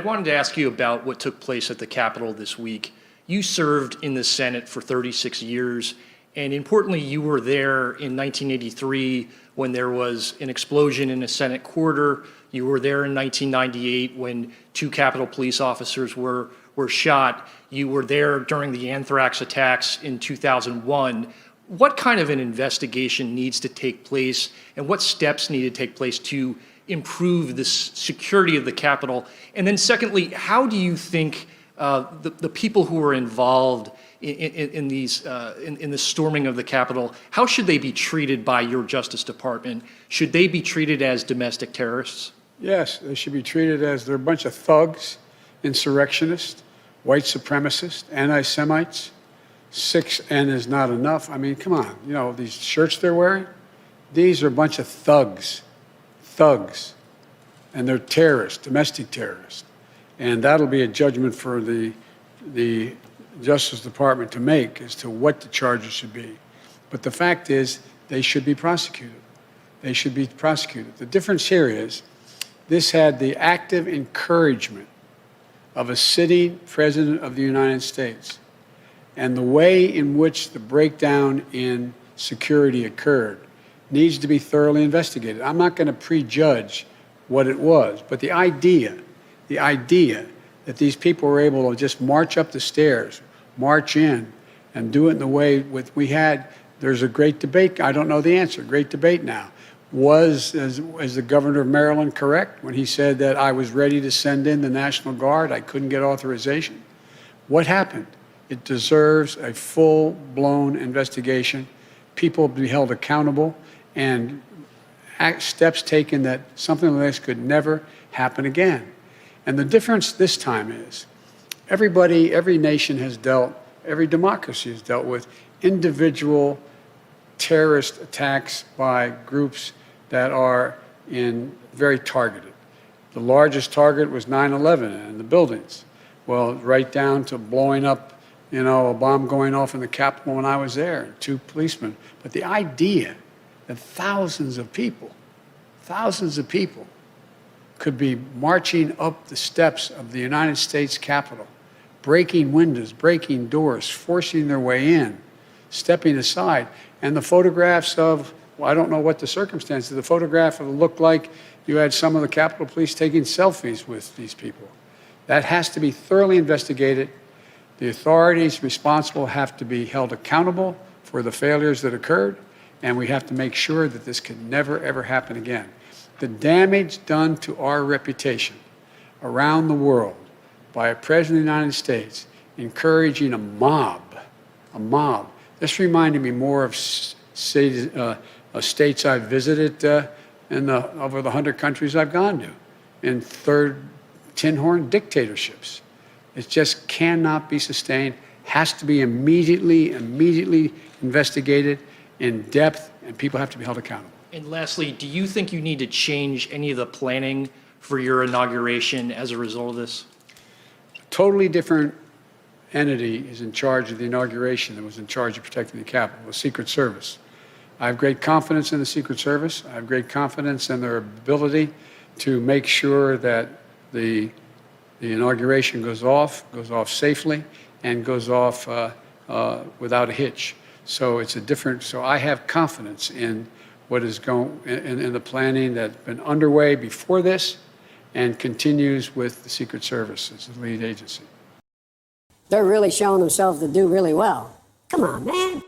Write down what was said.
I wanted to ask you about what took place at the Capitol this week. You served in the Senate for 36 years, and importantly, you were there in 1983 when there was an explosion in a Senate corridor. You were there in 1998 when 2 Capitol police officers were shot. You were there during the anthrax attacks in 2001. What kind of an investigation needs to take place, and what steps need to take place to improve the security of the Capitol? And then secondly, how do you think the people who were involved in the storming of the Capitol, how should they be treated by your Justice Department? Should they be treated as domestic terrorists? Yes, they should be treated as they're a bunch of thugs, insurrectionists, white supremacists, anti-Semites. 6N is not enough. I mean, come on. You know, these shirts they're wearing, these are a bunch of thugs. And they're terrorists, domestic terrorists. And that'll be a judgment for the Justice Department to make as to what the charges should be. But the fact is, they should be prosecuted. They should be prosecuted. The difference here is, this had the active encouragement of a sitting President of the United States. And the way in which the breakdown in security occurred needs to be thoroughly investigated. I'm not going to prejudge what it was, but the idea that these people were able to just march up the stairs, march in, and do it in the way we had, there's a great debate. I don't know the answer. Great debate now. Was the governor of Maryland correct when he said that I was ready to send in the National Guard? I couldn't get authorization. What happened? It deserves a full-blown investigation. People be held accountable, and steps taken that something like this could never happen again. And the difference this time is every nation has dealt, every democracy has dealt with individual terrorist attacks by groups that are very targeted. The largest target was 9/11 and the buildings. Well, right down to blowing up, you know, a bomb going off in the Capitol when I was there, and 2 policemen. But the idea that thousands of people could be marching up the steps of the United States Capitol, breaking windows, breaking doors, forcing their way in, stepping aside. And the photographs of, well, I don't know what the circumstances, the photograph looked like you had some of the Capitol Police taking selfies with these people. That has to be thoroughly investigated. The authorities responsible have to be held accountable for the failures that occurred, and we have to make sure that this can never, ever happen again. The damage done to our reputation around the world by a President of the United States encouraging a mob. This reminded me more of states I've visited over the 100 countries I've gone to, in third tin horn dictatorships. It just cannot be sustained, has to be immediately investigated in depth, and people have to be held accountable. And lastly, do you think you need to change any of the planning for your inauguration as a result of this? A totally different entity is in charge of the inauguration than was in charge of protecting the Capitol, the Secret Service. I have great confidence in the Secret Service. I have great confidence in their ability to make sure that the inauguration goes off safely and goes off without a hitch. So so I have confidence in what is in the planning that's been underway before this and continues with the Secret Service as the lead agency. They're really showing themselves to do really well. Come on, man.